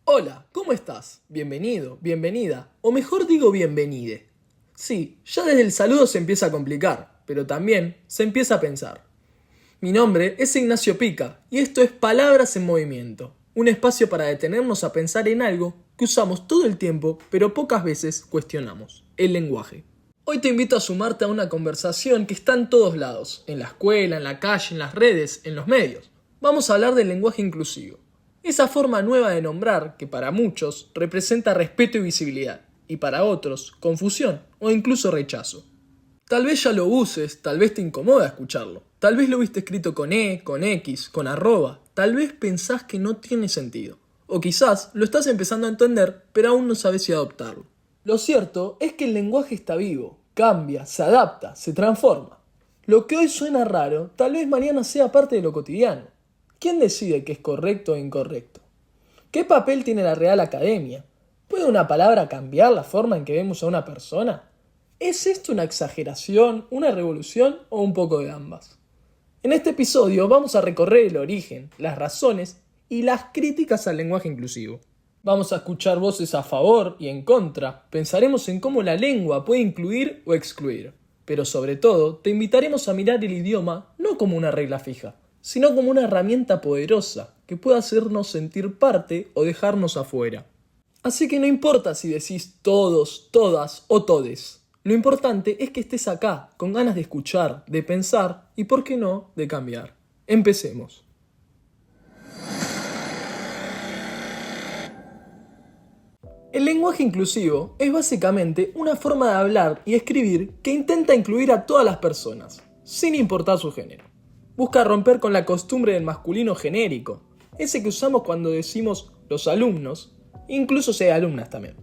Hola, ¿cómo estás? Bienvenido, bienvenida, o mejor digo bienvenide. Sí, ya desde el saludo se empieza a complicar, pero también se empieza a pensar. Mi nombre es Ignacio Pica y esto es Palabras en Movimiento, un espacio para detenernos a pensar en algo que usamos todo el tiempo, pero pocas veces cuestionamos, el lenguaje. Hoy te invito a sumarte a una conversación que está en todos lados, en la escuela, en la calle, en las redes, en los medios. Vamos a hablar del lenguaje inclusivo. Esa forma nueva de nombrar que para muchos representa respeto y visibilidad, y para otros confusión o incluso rechazo. Tal vez ya lo uses, tal vez te incomoda escucharlo, tal vez lo viste escrito con E, con X, con arroba, tal vez pensás que no tiene sentido, o quizás lo estás empezando a entender pero aún no sabes si adoptarlo. Lo cierto es que el lenguaje está vivo, cambia, se adapta, se transforma. Lo que hoy suena raro, tal vez mañana sea parte de lo cotidiano. ¿Quién decide qué es correcto o incorrecto? ¿Qué papel tiene la Real Academia? ¿Puede una palabra cambiar la forma en que vemos a una persona? ¿Es esto una exageración, una revolución o un poco de ambas? En este episodio vamos a recorrer el origen, las razones y las críticas al lenguaje inclusivo. Vamos a escuchar voces a favor y en contra, pensaremos en cómo la lengua puede incluir o excluir. Pero sobre todo, te invitaremos a mirar el idioma no como una regla fija, sino como una herramienta poderosa que puede hacernos sentir parte o dejarnos afuera. Así que no importa si decís todos, todas o todes. Lo importante es que estés acá, con ganas de escuchar, de pensar y, por qué no, de cambiar. Empecemos. El lenguaje inclusivo es básicamente una forma de hablar y escribir que intenta incluir a todas las personas, sin importar su género. Busca romper con la costumbre del masculino genérico, ese que usamos cuando decimos los alumnos, incluso si hay alumnas también.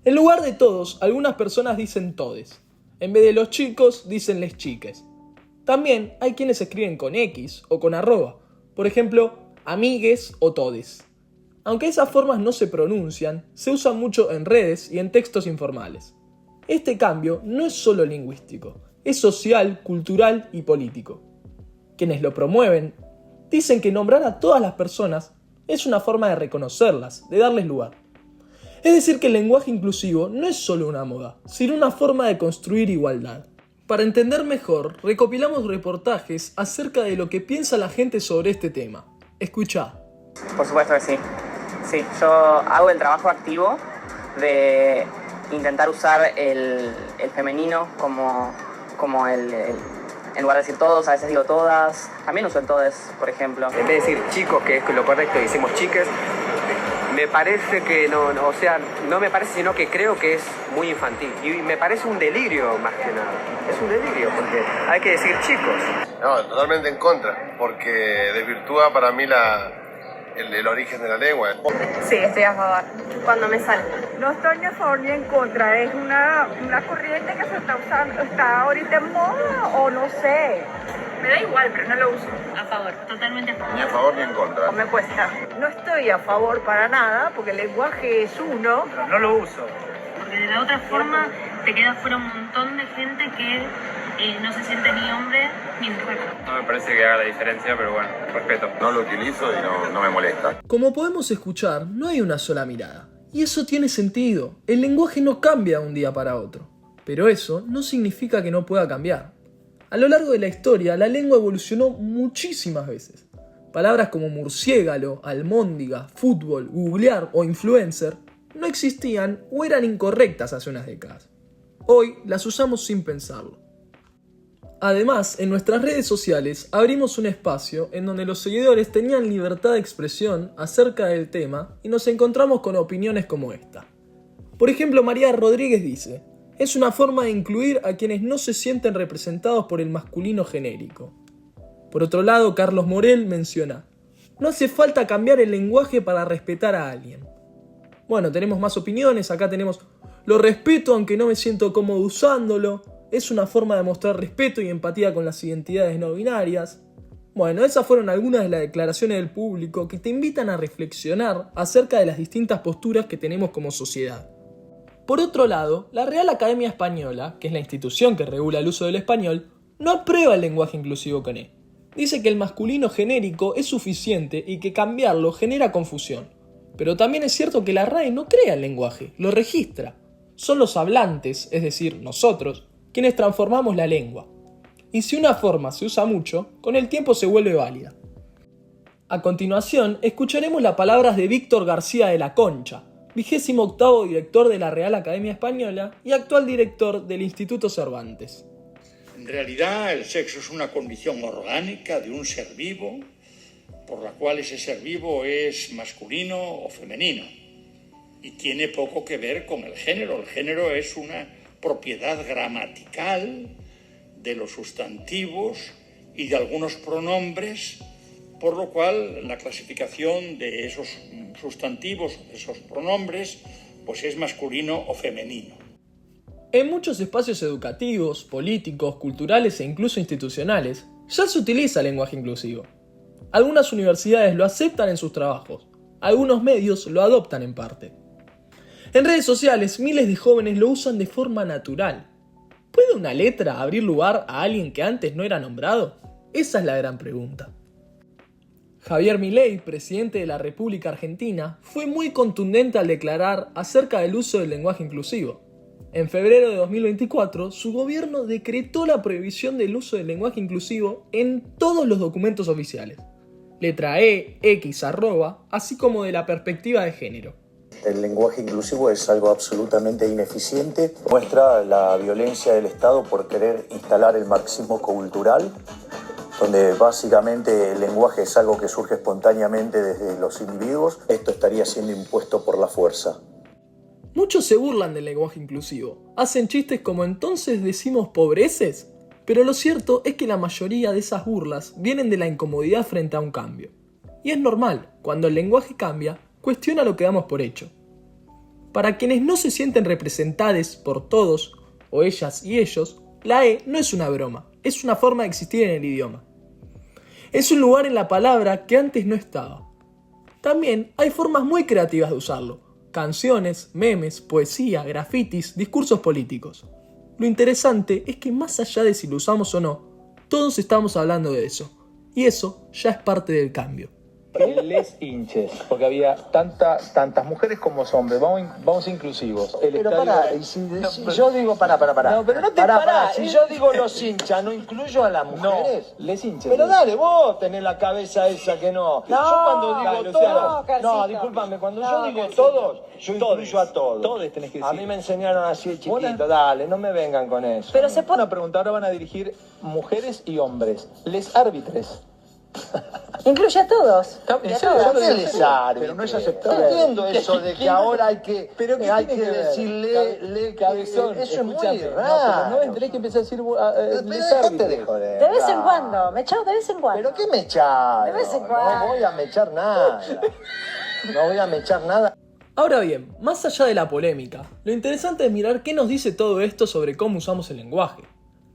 En lugar de todos, algunas personas dicen todes. En vez de los chicos, dicen les chiques. También hay quienes escriben con X o con arroba, por ejemplo, amigues o todes. Aunque esas formas no se pronuncian, se usan mucho en redes y en textos informales. Este cambio no es solo lingüístico, es social, cultural y político. Quienes lo promueven dicen que nombrar a todas las personas es una forma de reconocerlas, de darles lugar. Es decir, que el lenguaje inclusivo no es solo una moda, sino una forma de construir igualdad. Para entender mejor, recopilamos reportajes acerca de lo que piensa la gente sobre este tema. Escuchá. Por supuesto que sí. Sí, yo hago el trabajo activo de intentar usar el femenino como en lugar de decir todos, a veces digo todas. También uso el todes, por ejemplo. En vez de decir chicos, que es lo correcto, decimos chiques, me parece que no me parece, sino que creo que es muy infantil. Y me parece un delirio más que nada. Es un delirio porque hay que decir chicos. No, totalmente en contra, porque desvirtúa para mí el origen de la lengua. Sí, estoy a favor. Cuando me sale. No estoy ni a favor ni en contra, es una corriente que se está usando, está ahorita en moda o no sé. Me da igual, pero no lo uso. A favor, totalmente a favor. Ni a favor ni en contra. O me cuesta. No estoy a favor para nada, porque el lenguaje es uno. No lo uso. Porque de la otra forma te queda fuera un montón de gente que no se siente ni hombre ni mujer. No me parece que haga la diferencia, pero bueno, respeto. No lo utilizo y no me molesta. Como podemos escuchar, no hay una sola mirada. Y eso tiene sentido. El lenguaje no cambia de un día para otro. Pero eso no significa que no pueda cambiar. A lo largo de la historia, la lengua evolucionó muchísimas veces. Palabras como murciélago, almóndiga, fútbol, googlear o influencer no existían o eran incorrectas hace unas décadas. Hoy las usamos sin pensarlo. Además, en nuestras redes sociales abrimos un espacio en donde los seguidores tenían libertad de expresión acerca del tema y nos encontramos con opiniones como esta. Por ejemplo, María Rodríguez dice: es una forma de incluir a quienes no se sienten representados por el masculino genérico. Por otro lado, Carlos Morel menciona: no hace falta cambiar el lenguaje para respetar a alguien. Bueno, tenemos más opiniones, acá tenemos: lo respeto aunque no me siento cómodo usándolo. Es una forma de mostrar respeto y empatía con las identidades no binarias. Bueno, esas fueron algunas de las declaraciones del público que te invitan a reflexionar acerca de las distintas posturas que tenemos como sociedad. Por otro lado, la Real Academia Española, que es la institución que regula el uso del español, no aprueba el lenguaje inclusivo con E. Dice que el masculino genérico es suficiente y que cambiarlo genera confusión. Pero también es cierto que la RAE no crea el lenguaje, lo registra. Son los hablantes, es decir, nosotros, quienes transformamos la lengua. Y si una forma se usa mucho, con el tiempo se vuelve válida. A continuación, escucharemos las palabras de Víctor García de la Concha, 28º director de la Real Academia Española y actual director del Instituto Cervantes. En realidad, el sexo es una condición orgánica de un ser vivo, por la cual ese ser vivo es masculino o femenino, y tiene poco que ver con el género. El género es una propiedad gramatical de los sustantivos y de algunos pronombres, por lo cual la clasificación de esos sustantivos, de esos pronombres, pues es masculino o femenino. En muchos espacios educativos, políticos, culturales e incluso institucionales, ya se utiliza el lenguaje inclusivo. Algunas universidades lo aceptan en sus trabajos, algunos medios lo adoptan en parte. En redes sociales, miles de jóvenes lo usan de forma natural. ¿Puede una letra abrir lugar a alguien que antes no era nombrado? Esa es la gran pregunta. Javier Milei, presidente de la República Argentina, fue muy contundente al declarar acerca del uso del lenguaje inclusivo. En febrero de 2024, su gobierno decretó la prohibición del uso del lenguaje inclusivo en todos los documentos oficiales. Letra E, X, arroba, así como de la perspectiva de género. El lenguaje inclusivo es algo absolutamente ineficiente. Muestra la violencia del Estado por querer instalar el marxismo cultural, donde básicamente el lenguaje es algo que surge espontáneamente desde los individuos. Esto estaría siendo impuesto por la fuerza. Muchos se burlan del lenguaje inclusivo. Hacen chistes como entonces decimos pobreces. Pero lo cierto es que la mayoría de esas burlas vienen de la incomodidad frente a un cambio. Y es normal, cuando el lenguaje cambia, cuestiona lo que damos por hecho. Para quienes no se sienten representados por todos, o ellas y ellos, la E no es una broma, es una forma de existir en el idioma. Es un lugar en la palabra que antes no estaba. También hay formas muy creativas de usarlo. Canciones, memes, poesía, grafitis, discursos políticos. Lo interesante es que más allá de si lo usamos o no, todos estamos hablando de eso. Y eso ya es parte del cambio. Les hinches, porque había tantas mujeres como hombres, vamos inclusivos. Pero pará, si yo digo pará. No, pero no te pará. Si yo digo los hinchas, ¿no incluyo a las mujeres? No, les hinches. Pero dale, vos tenés la cabeza esa que no. Yo cuando digo todos, no, discúlpame, cuando yo digo todos, yo incluyo a todos. Todos tenés que decir. A mí me enseñaron así de chiquito, dale, no me vengan con eso. Pero se pone una pregunta, ahora van a dirigir mujeres y hombres, les árbitres. Incluye a todos. Pero no es aceptable. Entiendo eso de que ahora hay que decirle cabezón. Eso es muy raro. No, tenés que empezar a decir de joder. De vez en cuando, me echás de vez en cuando. ¿Pero qué me echás? De vez en cuando. No voy a mechar nada. No voy a mechar nada. Ahora bien, más allá de la polémica, lo interesante es mirar qué nos dice todo esto sobre cómo usamos el lenguaje.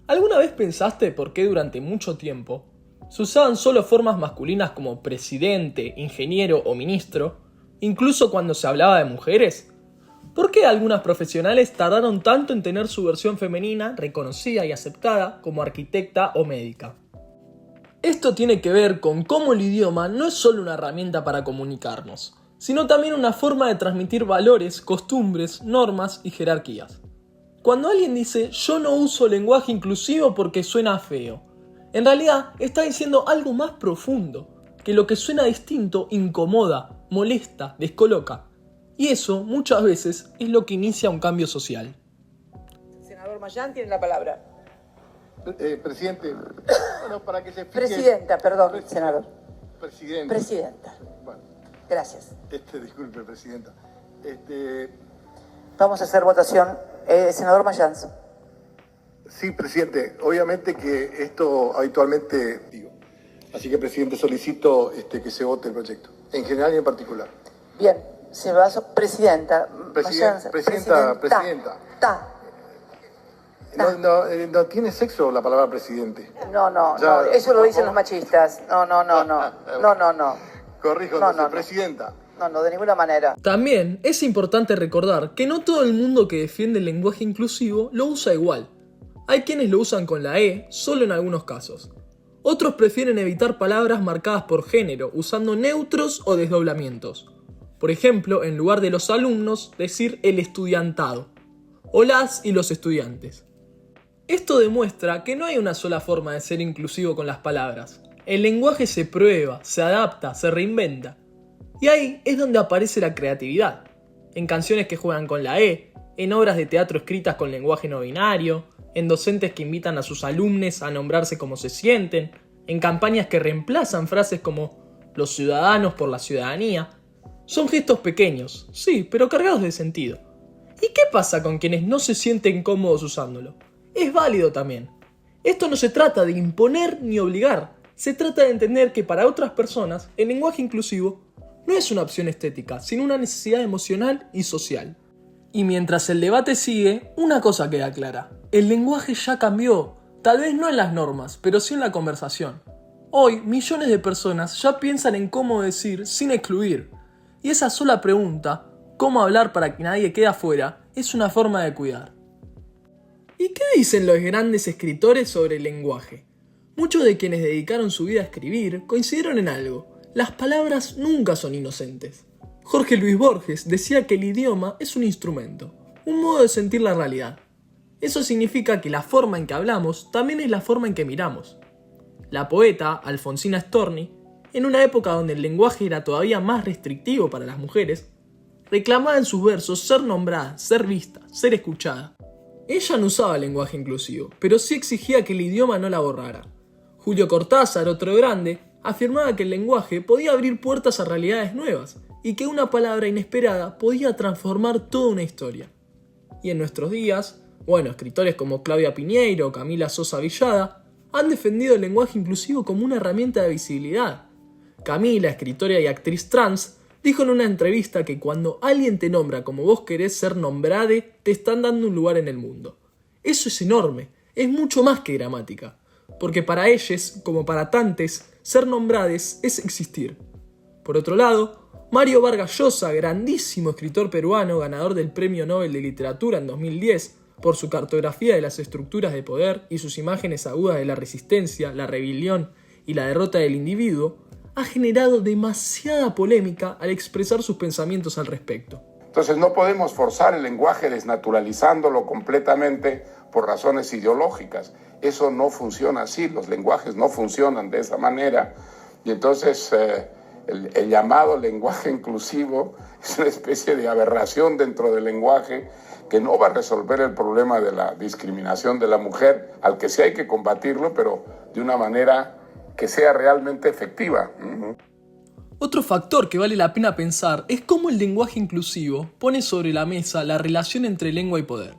¿Alguna vez pensaste por qué durante mucho tiempo se usaban solo formas masculinas como presidente, ingeniero o ministro, incluso cuando se hablaba de mujeres? ¿Por qué algunas profesionales tardaron tanto en tener su versión femenina reconocida y aceptada como arquitecta o médica? Esto tiene que ver con cómo el idioma no es solo una herramienta para comunicarnos, sino también una forma de transmitir valores, costumbres, normas y jerarquías. Cuando alguien dice yo no uso lenguaje inclusivo porque suena feo, en realidad está diciendo algo más profundo, que lo que suena distinto incomoda, molesta, descoloca. Y eso, muchas veces, es lo que inicia un cambio social. Senador Mayán tiene la palabra. Presidente, bueno, para que se explique... Presidenta, perdón, senador. Presidenta. Bueno. Gracias. Disculpe, Presidenta. Vamos a hacer votación. Senador Mayán. Sí, presidente. Obviamente que esto habitualmente digo. Así que, presidente, solicito que se vote el proyecto, en general y en particular. Bien, se va a... Presidenta. Presidenta. No tiene sexo la palabra presidente. No, eso lo dicen los machistas. No. Corrijo, entonces, presidenta. No, de ninguna manera. También es importante recordar que no todo el mundo que defiende el lenguaje inclusivo lo usa igual. Hay quienes lo usan con la E solo en algunos casos. Otros prefieren evitar palabras marcadas por género, usando neutros o desdoblamientos. Por ejemplo, en lugar de los alumnos, decir el estudiantado, o las y los estudiantes. Esto demuestra que no hay una sola forma de ser inclusivo con las palabras. El lenguaje se prueba, se adapta, se reinventa. Y ahí es donde aparece la creatividad. En canciones que juegan con la E, en obras de teatro escritas con lenguaje no binario, en docentes que invitan a sus alumnos a nombrarse como se sienten, en campañas que reemplazan frases como los ciudadanos por la ciudadanía. Son gestos pequeños, sí, pero cargados de sentido. ¿Y qué pasa con quienes no se sienten cómodos usándolo? Es válido también. Esto no se trata de imponer ni obligar, se trata de entender que para otras personas el lenguaje inclusivo no es una opción estética, sino una necesidad emocional y social. Y mientras el debate sigue, una cosa queda clara. El lenguaje ya cambió, tal vez no en las normas, pero sí en la conversación. Hoy, millones de personas ya piensan en cómo decir sin excluir. Y esa sola pregunta, cómo hablar para que nadie quede afuera, es una forma de cuidar. ¿Y qué dicen los grandes escritores sobre el lenguaje? Muchos de quienes dedicaron su vida a escribir coincidieron en algo: las palabras nunca son inocentes. Jorge Luis Borges decía que el idioma es un instrumento, un modo de sentir la realidad. Eso significa que la forma en que hablamos también es la forma en que miramos. La poeta Alfonsina Storni, en una época donde el lenguaje era todavía más restrictivo para las mujeres, reclamaba en sus versos ser nombrada, ser vista, ser escuchada. Ella no usaba lenguaje inclusivo, pero sí exigía que el idioma no la borrara. Julio Cortázar, otro grande, afirmaba que el lenguaje podía abrir puertas a realidades nuevas y que una palabra inesperada podía transformar toda una historia. Y en nuestros días, escritores como Claudia Piñeiro o Camila Sosa Villada han defendido el lenguaje inclusivo como una herramienta de visibilidad. Camila, escritora y actriz trans, dijo en una entrevista que cuando alguien te nombra como vos querés ser nombrade, te están dando un lugar en el mundo. Eso es enorme, es mucho más que gramática, porque para ellos, como para tantes, ser nombrades es existir. Por otro lado, Mario Vargas Llosa, grandísimo escritor peruano, ganador del Premio Nobel de Literatura en 2010, por su cartografía de las estructuras de poder y sus imágenes agudas de la resistencia, la rebelión y la derrota del individuo, ha generado demasiada polémica al expresar sus pensamientos al respecto. Entonces no podemos forzar el lenguaje desnaturalizándolo completamente por razones ideológicas. Eso no funciona así, los lenguajes no funcionan de esa manera. Y entonces el llamado lenguaje inclusivo es una especie de aberración dentro del lenguaje que no va a resolver el problema de la discriminación de la mujer, al que sí hay que combatirlo, pero de una manera que sea realmente efectiva. Otro factor que vale la pena pensar es cómo el lenguaje inclusivo pone sobre la mesa la relación entre lengua y poder.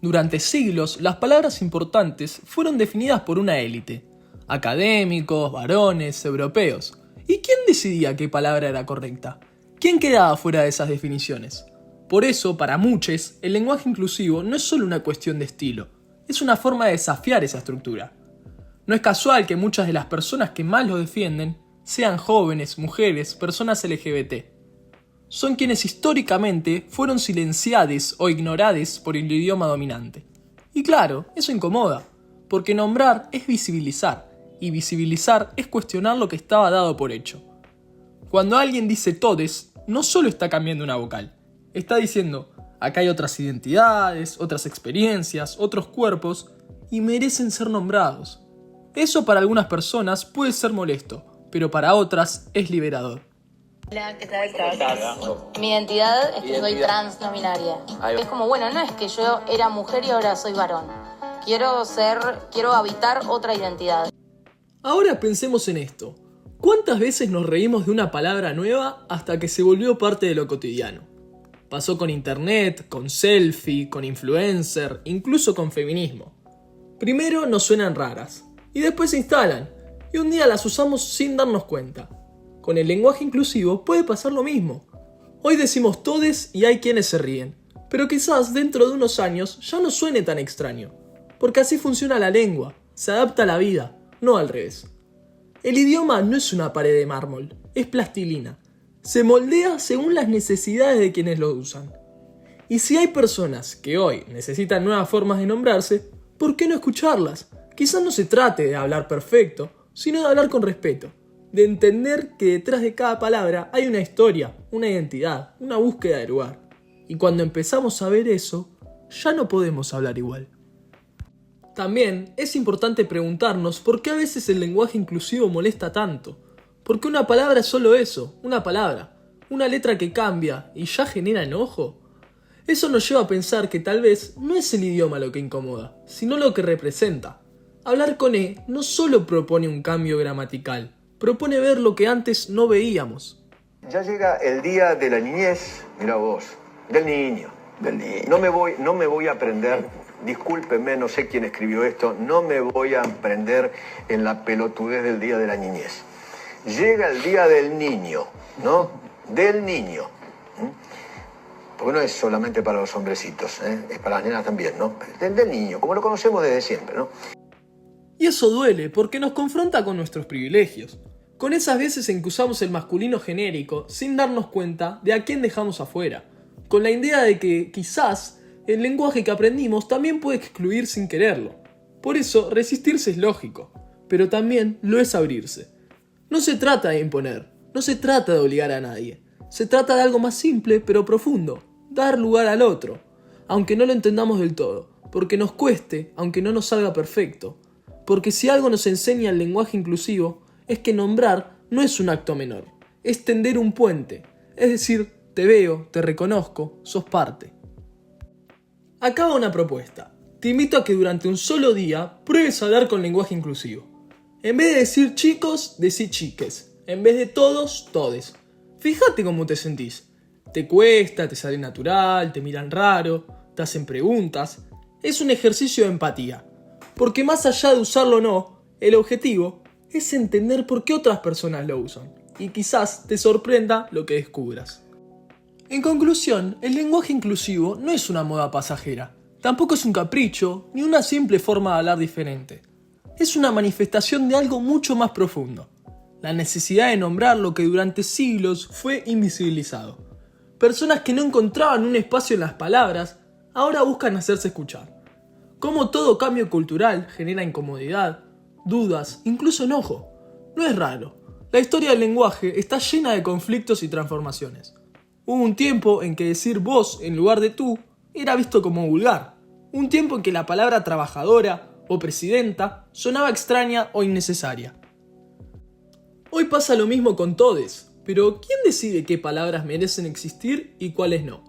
Durante siglos, las palabras importantes fueron definidas por una élite: académicos, varones, europeos. ¿Y quién decidía qué palabra era correcta? ¿Quién quedaba fuera de esas definiciones? Por eso, para muchos, el lenguaje inclusivo no es solo una cuestión de estilo, es una forma de desafiar esa estructura. No es casual que muchas de las personas que más lo defienden sean jóvenes, mujeres, personas LGBT. Son quienes históricamente fueron silenciados o ignorados por el idioma dominante. Y claro, eso incomoda, porque nombrar es visibilizar, y visibilizar es cuestionar lo que estaba dado por hecho. Cuando alguien dice todes, no solo está cambiando una vocal, está diciendo: acá hay otras identidades, otras experiencias, otros cuerpos, y merecen ser nombrados. Eso para algunas personas puede ser molesto, pero para otras es liberador. Hola, ¿qué tal estás? Mi identidad es que soy trans no binaria. Es como, no es que yo era mujer y ahora soy varón. Quiero habitar otra identidad. Ahora pensemos en esto. ¿Cuántas veces nos reímos de una palabra nueva hasta que se volvió parte de lo cotidiano? Pasó con internet, con selfie, con influencer, incluso con feminismo. Primero nos suenan raras, y después se instalan, y un día las usamos sin darnos cuenta. Con el lenguaje inclusivo puede pasar lo mismo. Hoy decimos todes y hay quienes se ríen, pero quizás dentro de unos años ya no suene tan extraño, porque así funciona la lengua, se adapta a la vida, no al revés. El idioma no es una pared de mármol, es plastilina. Se moldea según las necesidades de quienes lo usan. Y si hay personas que hoy necesitan nuevas formas de nombrarse, ¿por qué no escucharlas? Quizás no se trate de hablar perfecto, sino de hablar con respeto, de entender que detrás de cada palabra hay una historia, una identidad, una búsqueda de lugar. Y cuando empezamos a ver eso, ya no podemos hablar igual. También es importante preguntarnos por qué a veces el lenguaje inclusivo molesta tanto. Porque una palabra es solo eso, una palabra, una letra que cambia y ya genera enojo. Eso nos lleva a pensar que tal vez no es el idioma lo que incomoda, sino lo que representa. Hablar con E no solo propone un cambio gramatical, propone ver lo que antes no veíamos. Ya llega el día de la niñez, mira vos, del niño. No me voy a aprender, discúlpenme, no sé quién escribió esto, no me voy a aprender en la pelotudez del día de la niñez. Llega el día del niño, ¿no? Del niño. Porque no es solamente para los hombrecitos, es para las nenas también, ¿no? Del niño, como lo conocemos desde siempre, ¿no? Y eso duele porque nos confronta con nuestros privilegios, con esas veces en que usamos el masculino genérico sin darnos cuenta de a quién dejamos afuera, con la idea de que quizás el lenguaje que aprendimos también puede excluir sin quererlo. Por eso resistirse es lógico, pero también lo es abrirse. No se trata de imponer, no se trata de obligar a nadie, se trata de algo más simple pero profundo, dar lugar al otro, aunque no lo entendamos del todo, porque nos cueste, aunque no nos salga perfecto. Porque si algo nos enseña el lenguaje inclusivo, es que nombrar no es un acto menor, es tender un puente, es decir, te veo, te reconozco, sos parte. Acá va una propuesta. Te invito a que durante un solo día pruebes a hablar con lenguaje inclusivo. En vez de decir chicos, decí chiques. En vez de todos, todes. Fíjate cómo te sentís. Te cuesta, te sale natural, te miran raro, te hacen preguntas. Es un ejercicio de empatía. Porque más allá de usarlo o no, el objetivo es entender por qué otras personas lo usan. Y quizás te sorprenda lo que descubras. En conclusión, el lenguaje inclusivo no es una moda pasajera. Tampoco es un capricho, ni una simple forma de hablar diferente. Es una manifestación de algo mucho más profundo. La necesidad de nombrar lo que durante siglos fue invisibilizado. Personas que no encontraban un espacio en las palabras, ahora buscan hacerse escuchar. Como todo cambio cultural genera incomodidad, dudas, incluso enojo. No es raro. La historia del lenguaje está llena de conflictos y transformaciones. Hubo un tiempo en que decir vos en lugar de tú era visto como vulgar. Un tiempo en que la palabra trabajadora o presidenta sonaba extraña o innecesaria. Hoy pasa lo mismo con todes, pero ¿quién decide qué palabras merecen existir y cuáles no?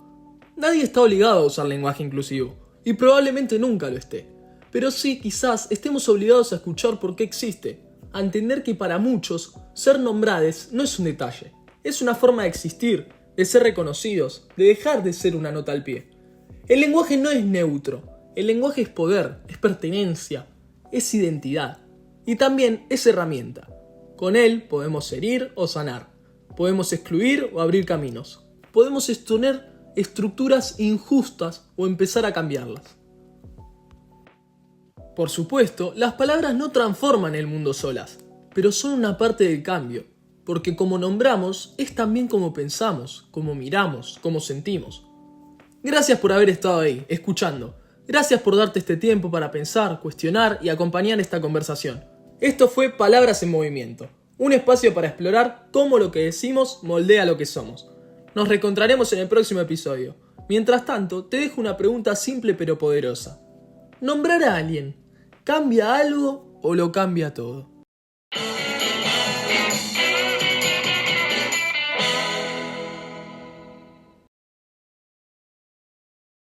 Nadie está obligado a usar lenguaje inclusivo, y probablemente nunca lo esté. Pero sí, quizás estemos obligados a escuchar por qué existe, a entender que para muchos, ser nombrades no es un detalle, es una forma de existir, de ser reconocidos, de dejar de ser una nota al pie. El lenguaje no es neutro, el lenguaje es poder, es pertenencia, es identidad, y también es herramienta. Con él podemos herir o sanar, podemos excluir o abrir caminos, podemos exponer estructuras injustas o empezar a cambiarlas. Por supuesto, las palabras no transforman el mundo solas, pero son una parte del cambio, porque como nombramos es también como pensamos, como miramos, como sentimos. Gracias por haber estado ahí, escuchando. Gracias por darte este tiempo para pensar, cuestionar y acompañar esta conversación. Esto fue Palabras en Movimiento, un espacio para explorar cómo lo que decimos moldea lo que somos. Nos reencontraremos en el próximo episodio. Mientras tanto, te dejo una pregunta simple pero poderosa. ¿Nombrar a alguien cambia algo o lo cambia todo?